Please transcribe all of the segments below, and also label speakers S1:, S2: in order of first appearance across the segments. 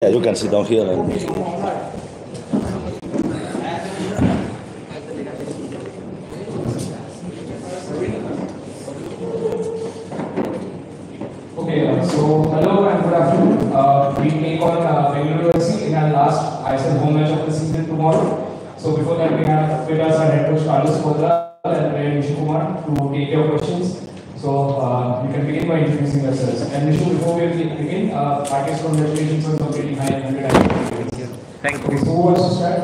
S1: Yeah, you can sit down here. And...
S2: Okay, so hello and good afternoon. We take on Bangla in our last ISL home match of the season tomorrow. So before that, we have with us our head coach Cuadrat and Nishu Kumar to take your questions. So you can begin by introducing yourselves. And Nishu, before we begin, heartiest congratulations on completing 900 IPL. Thank you. Okay, so who wants to start?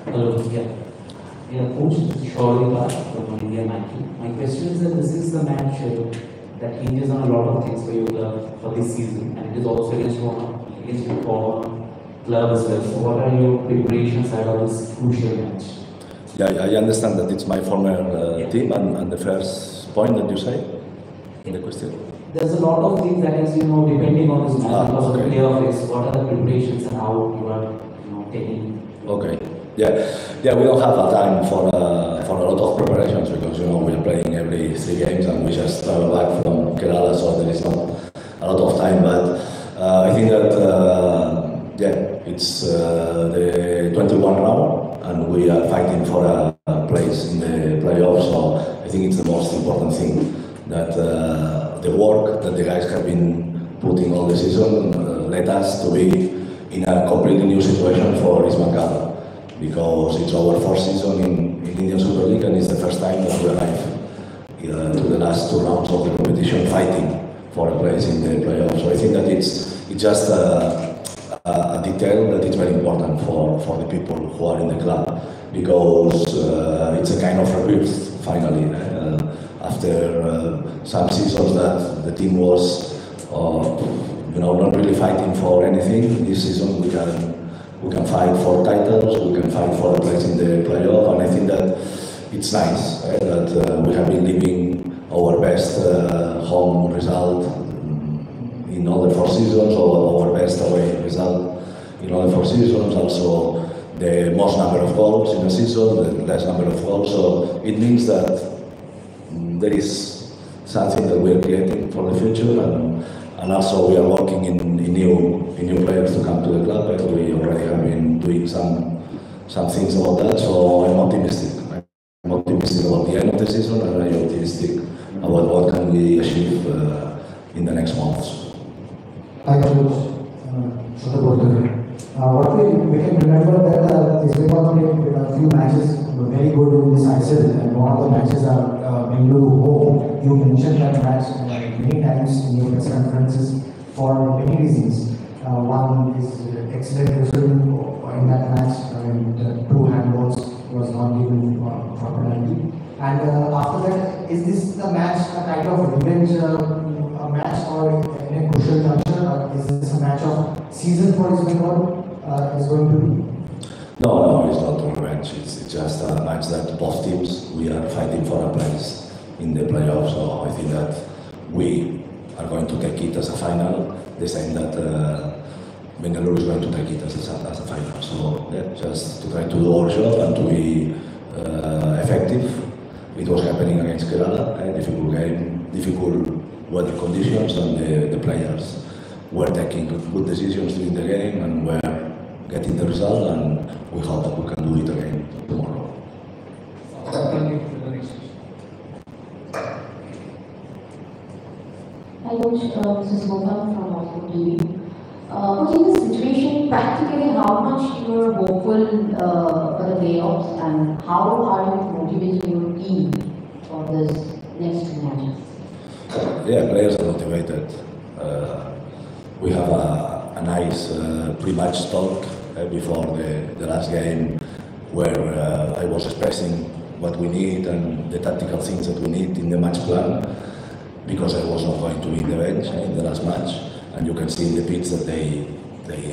S3: Hello, coach, surely from India Nike. My question is that this is the match that hinges on a lot of things for you for this season, and it is also against your former club as well. So, what are your preparations ahead of this crucial match?
S1: Yeah, I understand that it's my former team, and the first point that you say in the question.
S3: There's a lot of things that is, depending on this match because
S1: okay.
S3: of the playoff race. What are the preparations and how you are, taking?
S1: Okay. Yeah, we don't have a time for a lot of preparations because we are playing every 3 games and we just travel back from Kerala, so there is not a lot of time. But I think that it's the 21 round and we are fighting for a place in the playoffs. So I think it's the most important thing that the work that the guys have been putting all the season led us to be in a completely new situation for East Bangla. Because it's our first season in Indian Super League and it's the first time that we arrive to the last 2 rounds of the competition fighting for a place in the playoffs. So I think that it's just a detail that is very important for the people who are in the club because it's a kind of rebirth finally. After some seasons that the team was not really fighting for anything, this season we can fight for titles, we can fight for a place in the playoff, and I think that it's nice that we have been living our best home result in all the 4 seasons, or our best away result in all the 4 seasons, also the most number of goals in a season, the less number of goals, so it means that there is something that we are creating for the future, and also we are working in new players to come to the club. We already have been doing some things about that, so I'm optimistic. I'm optimistic about the end of the season, and I'm optimistic about what can we achieve in the next months.
S4: Hi, Coach. What we can remember that East Bengal played a few matches very good in this ISL, and one of the matches are Bengaluru home. You mentioned that match many times in your press conferences for many reasons. One is excellent result in that match. The 2 handballs was not given for penalty. And after that, is this the match a kind of revenge match or in a crucial juncture? Or is this a match of season for East Bengal is going to be?
S1: No, it's not revenge. It's just a match that both teams, we are fighting for a place in the playoffs. So I think that we are going to take it as a final, the same that Bengaluru is going to take it as a final. So just to try to do our job and to be effective. It was happening against Kerala, a difficult game, difficult weather conditions, and the players were taking good decisions during the game and were getting the result, and we hope that we can do it again tomorrow.
S5: Hi Coach, this is Kumar from Outlook TV. Coach, in this situation, practically how much you are hopeful for the playoffs and how are you motivating your team for this next 2 matches?
S1: Yeah, players are motivated. We have a nice pre-match talk before the last game where I was expressing what we need and the tactical things that we need in the match plan, because I was not going to be in the bench in the last match, and you can see in the pitch that they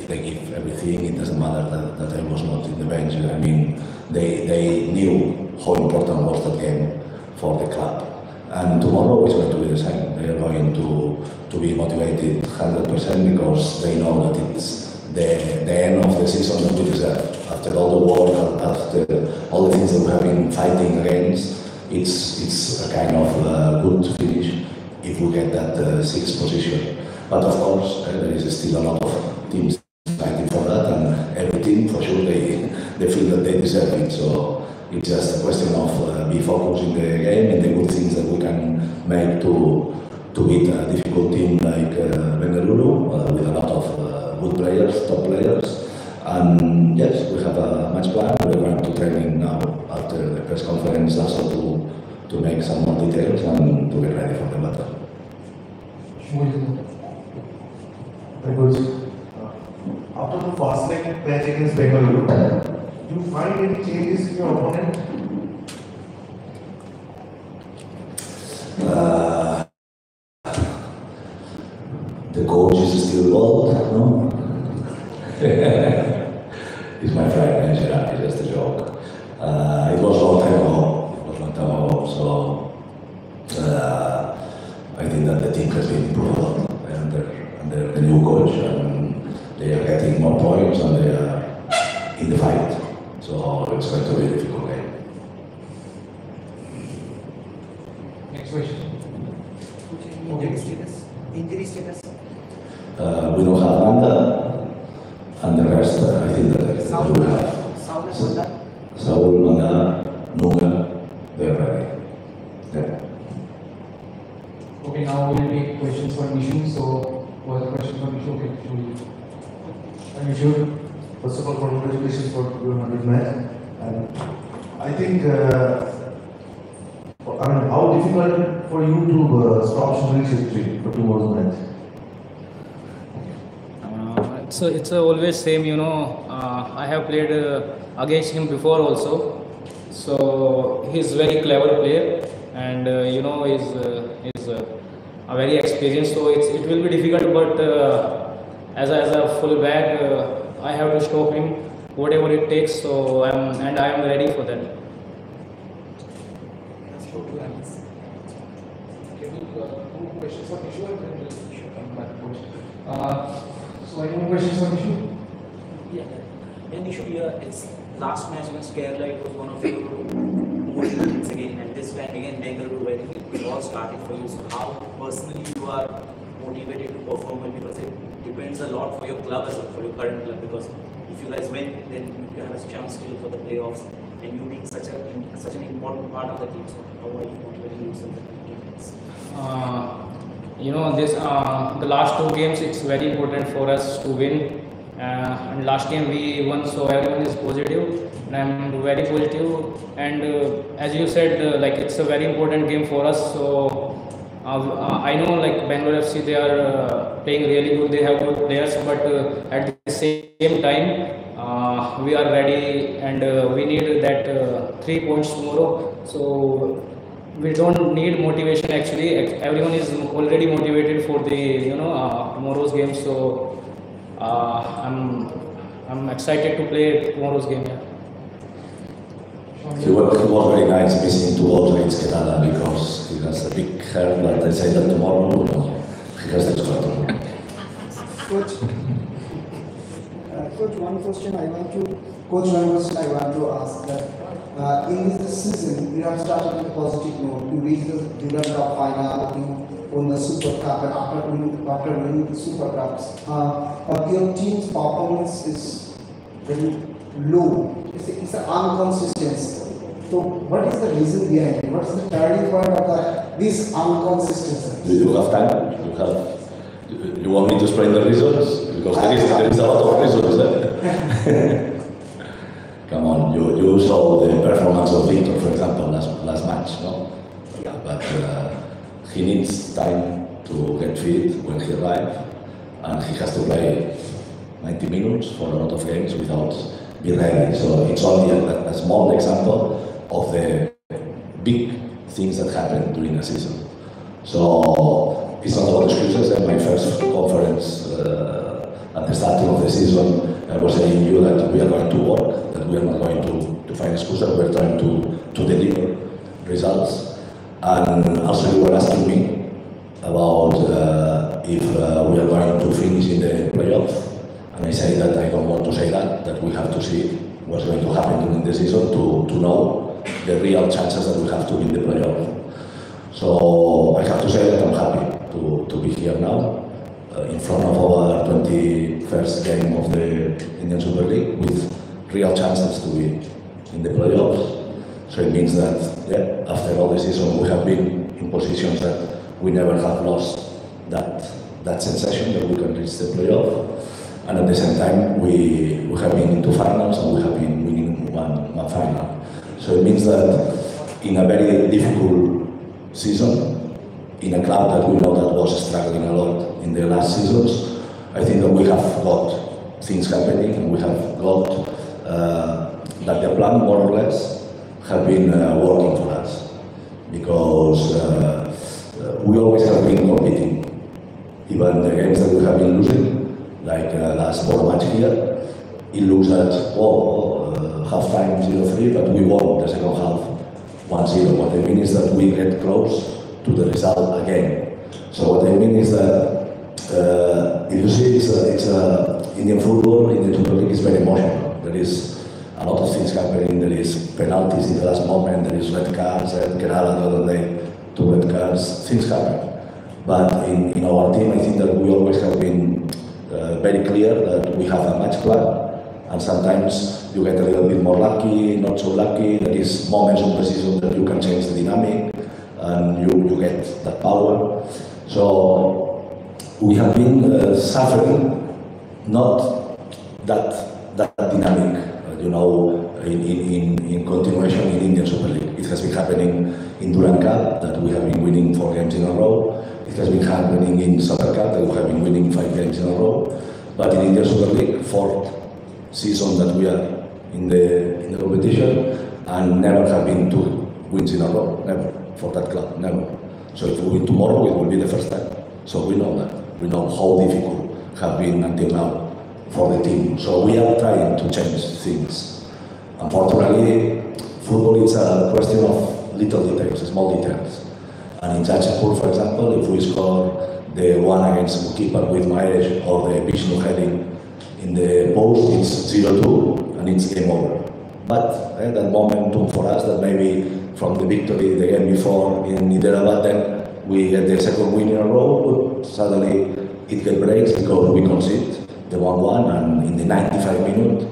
S1: give everything. It doesn't matter that I was not in the bench. I mean, they knew how important was that game for the club, and tomorrow is going to be the same. They are going to be motivated 100% because they know that it's the end of the season that we deserve. After all the work, after all the things that we have been fighting against, it's a kind of good finish if we get that sixth position. But of course, there is still a lot of teams fighting for that, and every team, for sure, they feel that they deserve it. So it's just a question of be focused in the game and the good things that we can make to beat a difficult team like Bengaluru with a lot of good players, top players. And yes, we have a match plan. We're going to training now after the press conference also to make some more details and to get ready for the battle.
S6: Very good. After the first leg match against Bengaluru, do you find any changes in your opponent?
S1: The coach is still involved, no? He's my friend, Gerard, it's just a joke. It was a long time ago, so I think that the team has been improved a lot under the new coach, and they are getting more points and they are in the fight. So it's going to be a difficult game.
S2: Next question.
S7: Injury status?
S1: We don't have Bangla, and the rest, I think that we have Saul, Bangla, Nunga, they're ready. Yeah.
S2: Okay, now we'll take questions for Nishu. So, what are the questions for Nishu? Okay,
S6: Nishu, first of all, congratulations for your 100th match. And I think, how difficult for you to stop shooting history for tomorrow's match?
S8: So it's always same, I have played against him before also. So he's very clever player, and he's a very experienced. So it will be difficult, but as a full back, I have to stop him whatever it takes. So I am ready for that.
S2: Questions for Nishu, and then we'll come back to so any more questions for Nishu?
S7: Yeah, Nishu, it's last match against Kerala, it was one of your motivating games again, and this time again Bengaluru, where it all started for you. So how personally you are motivated to perform well, because it depends a lot for your club as well, for your current club, because if you guys win, then you have a chance still for the playoffs, and you being such an important part of the team. So how are you motivating yourself?
S8: The last two games, it's very important for us to win. And last game we won, so everyone is positive, and I'm very positive. And as you said, it's a very important game for us. So I know Bangalore FC, they are playing really good. They have good players, but at the same time, we are ready, and we need that 3 points tomorrow. So we don't need motivation actually. Everyone is already motivated for the tomorrow's game. So I'm excited to play tomorrow's game. Yeah.
S1: He was very nice missing 2 goals against Kerala because he has a big hair, but I say that tomorrow he has the squad.
S9: Coach, one question I want to ask that in this season you have started with a positive note. You reached the Junior Cup final, you won the Super Cup, and after winning the Super Cups, but your team's performance is very low. It's an inconsistency. So what is the reason behind it? What is the turning point of this inconsistency?
S1: Do you have time? You want me to explain the reasons? Because there is a lot of reasons. Come on, you saw the performance of Victor, for example, last match, no? Yeah, but he needs time to get fit when he arrives, and he has to play 90 minutes for a lot of games without being ready. So it's only a small example of the big things that happen during a season. So it's not about excuses. In my first conference at the starting of the season, I was saying you that we are going to work, that we are not going to find excuses, we are trying to deliver results. And also you were asking me about if we are going to finish in the playoffs. And I say that I don't want to say that we have to see what's going to happen during the season to know the real chances that we have to win the playoff. So I have to say that I'm happy to be here now, in front of our 21st game of the Indian Super League with real chances to be in the playoffs. So it means that, yeah, after all the season we have been in positions that we never have lost that sensation that we can reach the playoff. And at the same time, we have been into finals and we have been winning one final. So it means that in a very difficult season, in a club that we know that was struggling a lot in the last seasons, I think that we have got things happening and we have got that the plan more or less have been working for us, because we always have been competing. Even the games that we have been losing, like last four match here, it looks at, half time 0-3, but we won the second half 1-0. What I mean is that we get close to the result again. So what I mean is that if you see, it's Indian football, Indian Super League is very emotional. There is a lot of things happening. There is penalties in the last moment. There is red cards. Kerala the other day, 2 red cards. Things happen. But in our team, I think that we always have been very clear that we have a match plan, and sometimes you get a little bit more lucky, not so lucky. There is moments of the season that you can change the dynamic, and you get that power. So we have been suffering not that dynamic, in continuation in Indian Super League. It has been happening in Durand Cup, that we have been winning 4 games in a row. It has been happening in Soccer Cup, that we have been winning 5 games in a row. But in Indian Super League, 4th season that we are in the competition, and never have been 2 wins in a row, never, for that club, never. So if we win tomorrow, it will be the first time. So we know that. We know how difficult have been until now for the team. So we are trying to change things. Unfortunately, football is a question of little details, small details. And in Jajapur, for example, if we score the one against keeper with Mahesh or the Vishnu heading in the post, it's 0-2 and it's game over. But that momentum for us, that maybe from the victory the game before in Hyderabad, then we get the second win in a row, but suddenly it gets breaks because we concede the 1-1, and in the 95 minute,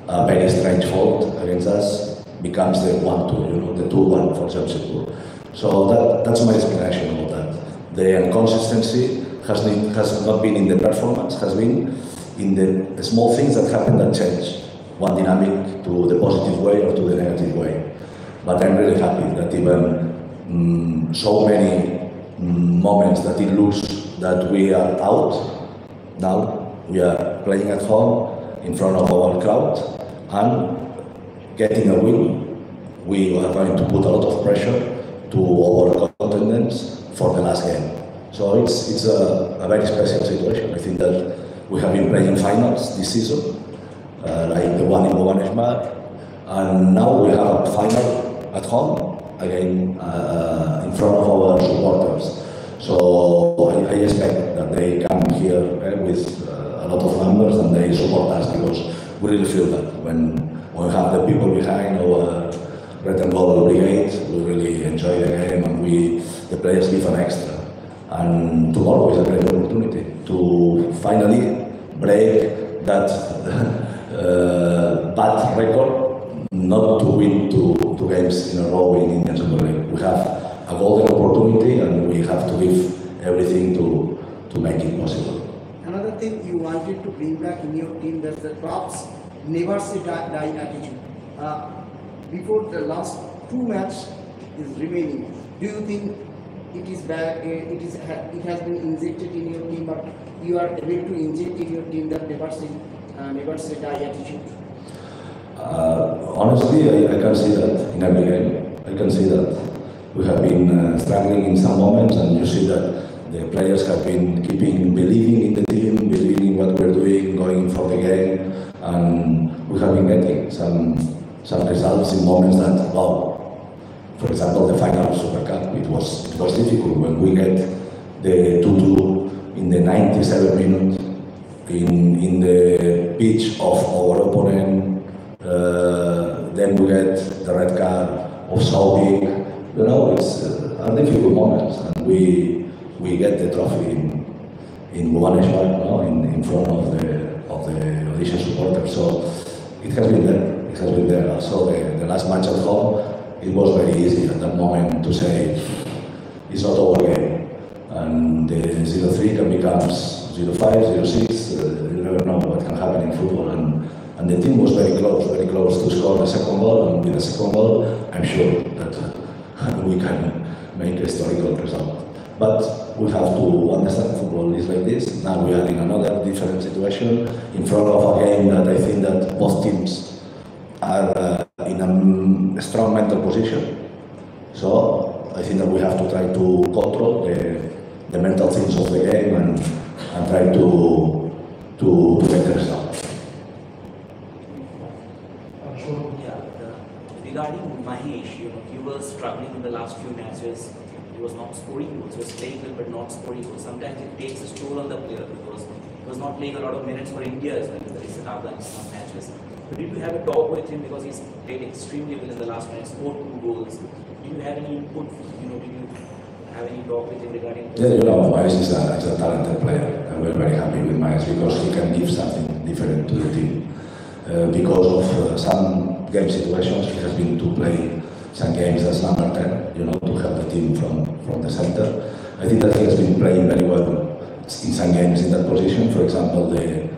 S1: a very strange fault against us becomes the 1-2, the 2-1 for Jamshedpur. So that's my explanation about that. The inconsistency has not been in the performance, has been in the small things that happen that change one dynamic to the positive way or to the negative way. But I'm really happy that even so many moments that it looks that we are out, now we are playing at home in front of our crowd and getting a win. We are going to put a lot of pressure to our contenders for the last game. So it's a very special situation. I think that we have been playing finals this season, like the one in Bhubaneswar, and now we have a final at home again in front of our supporters. So I expect that they come here with a lot of numbers and they support us, because we really feel that when we have the people behind our red and gold brigade, we really enjoy the game and the players give an extra. And tomorrow is a great opportunity to finally break that bad record, not to win two games in a row in Indian Super League. We have a golden opportunity and we have to give everything to make it possible.
S9: Another thing you wanted to bring back in your team, that's the Klopp's never say die attitude. Before the last 2 matches is remaining, do you think it is bad? It has been injected in your team, but you are able to inject in your team that never say die attitude?
S1: Honestly, I can see that in every game. I can see that we have been struggling in some moments, and you see that the players have been believing in the team, believing in what we're doing, going for the game, and we have been getting some results in moments that, wow. For example, the final of Super Cup, it was difficult when we get the 2-2 in the 97 minutes in the pitch of our opponent. Then we get the red card of sobbing. You know, it's are difficult moments, and we get the trophy in Bhubaneswar, no, in front of the Odisha supporters. So it has been there. It has been there. Also, the last match at home, it was very easy at that moment to say it's not our game, and the 0-3 can become 0-5, 0-6. You never know what can happen in football, and the team was very close to score the second goal, and with the second goal, I'm sure that we can make a historical result. But we have to understand football is like this. Now we are in another different situation in front of a game that I think that both teams are in a strong mental position. So I think that we have to try to control the mental things of the game and try to get the result.
S7: Regarding Mahesh, he was struggling in the last few matches. He was not scoring goals. He was playing well but not scoring goals. Sometimes it takes a toll on the player because he was not playing a lot of minutes for India as well in the recent Afghanistan matches. But did you have a talk with him because he's played extremely well in the last match, scored 2 goals? Did you have any input? Did you have any talk with him regarding?
S1: Yeah, Mahesh is a talented player, and we're very happy with Mahesh because he can give something different to the team. Because of some game situations, he has been to play some games as number 10, to help the team from the center. I think that he has been playing very well in some games in that position. For example, the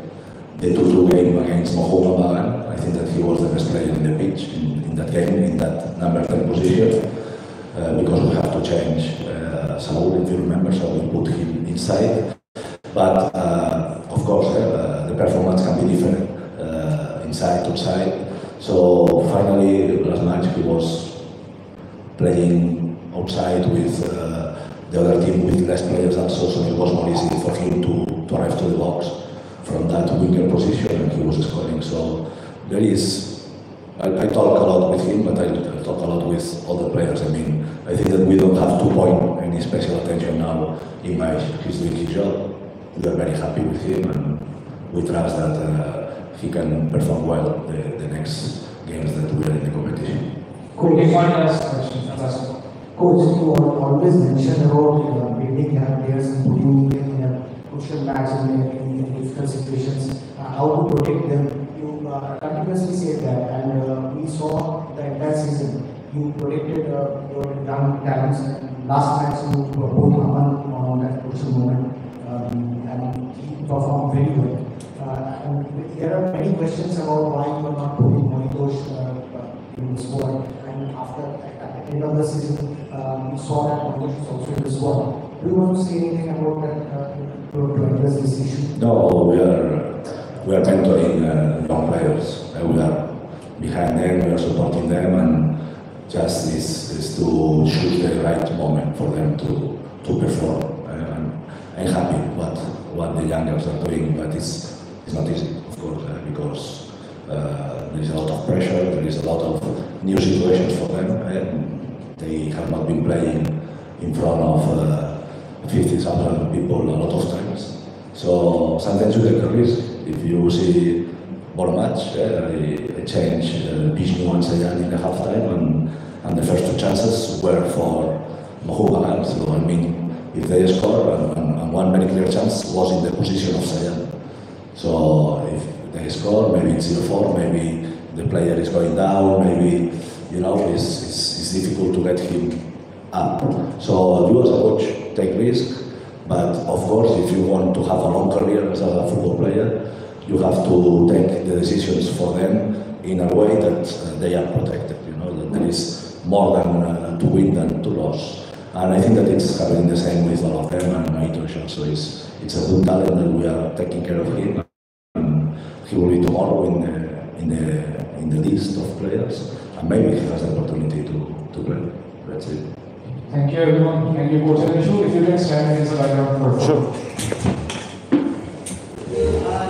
S1: 2-2 game against Mohobagan, I think that he was the best player in the pitch in that game, in that number 10 position, because we have to change Saul, if you remember, so we put him inside. But of course, the performance can be different inside, outside. So finally, last match he was playing outside with the other team with less players also, so it was more easy for him to arrive to the box from that winger position, and he was scoring. So there is, I talk a lot with him, but I talk a lot with all the players. I mean, I think that we don't have to point any special attention now in Mahesh. He's doing his job. We are very happy with him, and we trust that he can perform well the next games that we are in the competition.
S2: Cool. Take one last question.
S4: Coach, you always mention about building young players and putting them in a crucial match in difficult situations, how to protect them. You continuously say that, and we saw the entire season. You protected your young talents. Last match, you put Aman on that crucial moment, and he performed very well. And there are many questions about why you are not putting Monitosh in the squad. And after at the end of the season, we saw that Monitosh is also in the squad. Do you want to say anything about that to address this issue?
S1: No, we are mentoring young players. We are behind them, we are supporting them, and just is to choose the right moment for them to perform. I'm happy what the youngers are doing, but it's not easy, of course, because there is a lot of pressure, there is a lot of new situations for them. They have not been playing in front of 50,000 people a lot of times. So sometimes you take a risk. If you see one match, I changed Vishnu and Sayan in the halftime, and the first 2 chances were for Mohobagan. So I mean, if they score, and one very clear chance was in the position of Sayan. So if they score, maybe it's 0-4, maybe the player is going down, maybe, it's difficult to get him up. So you as a coach take risk, but of course if you want to have a long career as a football player, you have to take the decisions for them in a way that they are protected, that there is more than to win than to lose. And I think that it's happening the same with all of them, and Maitosh also it's a good talent that we are taking care of him. He will be tomorrow in the list of players, and maybe he has the opportunity to play. That's it.
S2: Thank you everyone. Thank you, Coach Nishu. If you can stand against the background for sure.